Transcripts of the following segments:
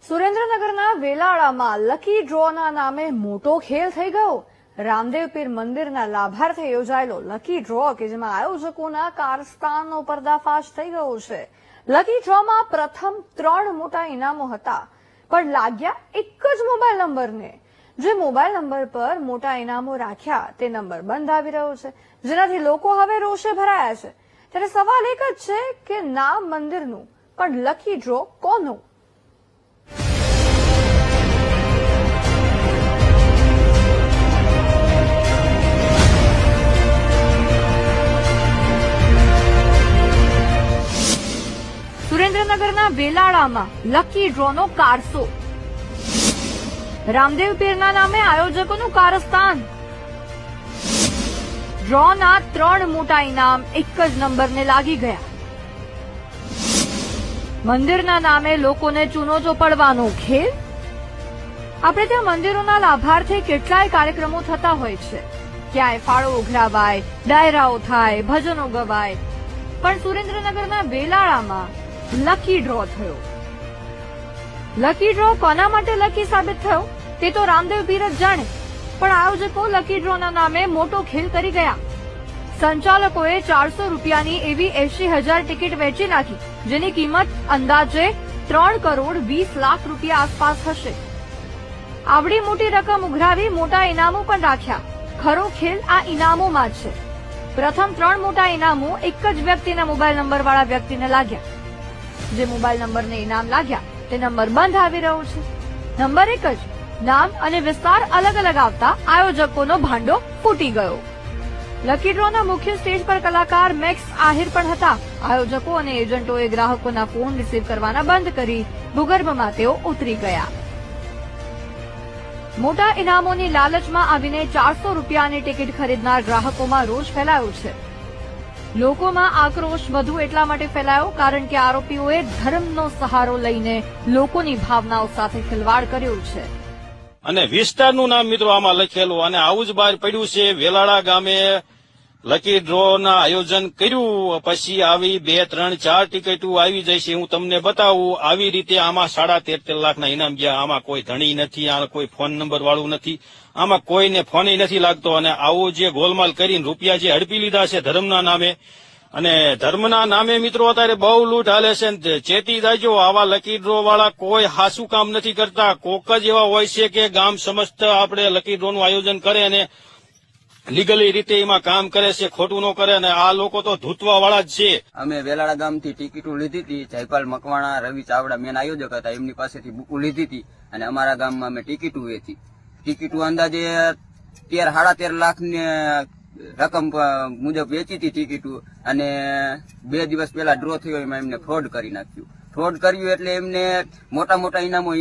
સુરેન્દ્રનગરના વેલાળામાં લકી ડ્રોના નામે મોટો ખેલ થઈ ગયો। રામદેવ પીર મંદિરના લાભાર્થે યોજાયેલો લકી ડ્રો કે જેમાં આયોજકોના કારસ્તાનનો પર્દાફાશ થઈ ગયો છે। લકી ડ્રોમાં પ્રથમ 3 મોટા ઇનામો હતા, પણ લાગ્યા એક જ મોબાઈલ નંબરને। જે મોબાઈલ નંબર પર મોટા ઇનામો રાખ્યા તે નંબર બંધ આવી રહ્યો છે, જેનાથી લોકો હવે રોષે ભરાયા છે। ત્યારે સવાલ એક જ છે કે નામ મંદિરનું, પણ લકી ડ્રો કોનો? સુરેન્દ્રનગરના વેલાળામાં લકી ડ્રોનો કારસો। રામદેવ પીરના નામે આયોજકોનું કારસ્તાન। ડ્રોના 3 મોટા ઇનામ એક જ નંબરને લાગી ગયા। મંદિરના નામે લોકોને ચૂનો ચોપડવાનો ખેલ। આપણે ત્યાં મંદિરોના લાભાર્થે કેટલાય કાર્યક્રમો થતા હોય છે, ક્યાંય ફાળો ઉઘરાવાય, ડાયરાઓ થાય, ભજનો ગવાય, પણ સુરેન્દ્રનગરના વેલાળામાં લકી ડ્રો થયો। લકી ડ્રો કોના માટે લકી સાબિત થયો તે તો રામદેવ પીર જ જાણે, પણ આયોજકો લકી ડ્રોના નામે મોટો ખેલ કરી ગયા। સંચાલકોએ 400 રૂપિયાની એવી 80,000 ટિકિટ વેચી નાખી, જેની કિંમત અંદાજે 3 કરોડ 20 લાખ રૂપિયા આસપાસ હશે। આવડી મોટી રકમ ઉઘરાવી મોટા ઇનામો પણ રાખ્યા। ખરો ખેલ આ ઇનામોમાં જ છે। પ્રથમ 3 મોટા ઇનામો એક જ વ્યક્તિના મોબાઈલ નંબર વાળા વ્યક્તિને લાગ્યા। જે મોબાઈલ નંબરને ઇનામ લાગ્યા તે નંબર બંધ આવી રહ્યો છે। નંબર એક જ, નામ અને વિસ્તાર અલગ અલગ આવતા આયોજકોનો ભાંડો ફૂટી ગયો। લકી ડ્રોના મુખ્ય સ્ટેજ પર કલાકાર મેક્સ આહિર પણ હતા। આયોજકો અને એજન્ટોએ ગ્રાહકોના ફોન રિસીવ કરવાના બંધ કરી ભૂગર્ભમાં તેઓ ઉતરી ગયા। મોટા ઇનામોની લાલચમાં આવીને 400 રૂપિયાની ટિકિટ ખરીદનાર ગ્રાહકોમાં રોષ ફેલાયો છે। લોકોમાં આક્રોશ વધુ એટલા માટે ફેલાયો કારણ કે આરોપીઓએ ધર્મનો સહારો લઈને લોકોની ભાવનાઓ સાથે ખિલવાડ કર્યો છે। અને વિસ્તારનું નામ મિત્રો આમાં લખેલું, અને આવું જ બહાર પડ્યું છે। વેલાળા ગામે લકી ડ્રો ના આયોજન કર્યું, પછી આવી 2, 3, 4 ટિકિટો આવી જાય છે। હું તમને બતાવું, આવી રીતે આમાં 13.5 લાખના ઇનામ ગયા। આમાં કોઈ ધણી નથી, આ કોઈ ફોન નંબર વાળું નથી, આમાં કોઈને ફોન નથી લાગતો। અને આવું જે ગોલમાલ કરીને રૂપિયા જે હડપી લીધા છે ધર્મના નામે, અને ધર્મના નામે મિત્રો અત્યારે બહુ લૂંટ હાલે છે। ચેતી જાજો, આવા લકી ડ્રો વાળા કોઈ હાસું કામ નથી કરતા। કોક જ એવા હોય છે કે ગામ સમસ્ત આપણે લકી ડ્રો નું આયોજન કરે અને લીગલી રીતે એમાં કામ કરે છે, ખોટું ન કરે। અને આ લોકો તો ધૂતવા વાળા જ છે। અમે વેલાળા ગામથી ટિકિટો લીધી હતી। જયપાલ મકવાણા, રવિ ચાવડા મેન આયોજક હતા, એમની પાસેથી બુકો લીધી હતી અને અમારા ગામમાં અમે ટિકિટો વેચી। ટિકિટો અંદાજે 13-13.5 લાખની રકમ મુજબ વેચી હતી ટિકિટો, અને 2 દિવસ પહેલા ડ્રો થયો એમાં એમને ફ્રોડ કરી નાખ્યું। ફ્રોડ કર્યું એટલે એમને મોટા મોટા ઇનામો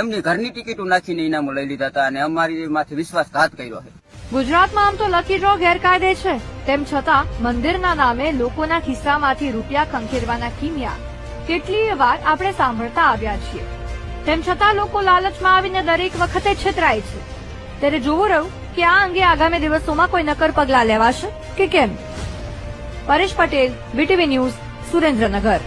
એમની ઘરની ટિકિટો નાખીને ઇનામો લઈ લીધા હતા, અને અમારી માથે વિશ્વાસઘાત કર્યો છે। ગુજરાતમાં આમ તો લકી ડ્રો ગેરકાયદે છે, તેમ છતાં મંદિરના નામે લોકોના ખિસ્સામાંથી રૂપિયા ખંખેરવાના કિમિયા કેટલીય વાર આપણે સાંભળતા આવ્યા છીએ। તેમ છતાં લોકો લાલચમાં આવીને દરેક વખતે છેતરાય છે। ત્યારે જોવું રહ્યું કે આ અંગે આગામી દિવસોમાં કોઈ નક્કર પગલાં લેવાશે કે કેમ। Paresh Patel, BTV news, Surendranagar.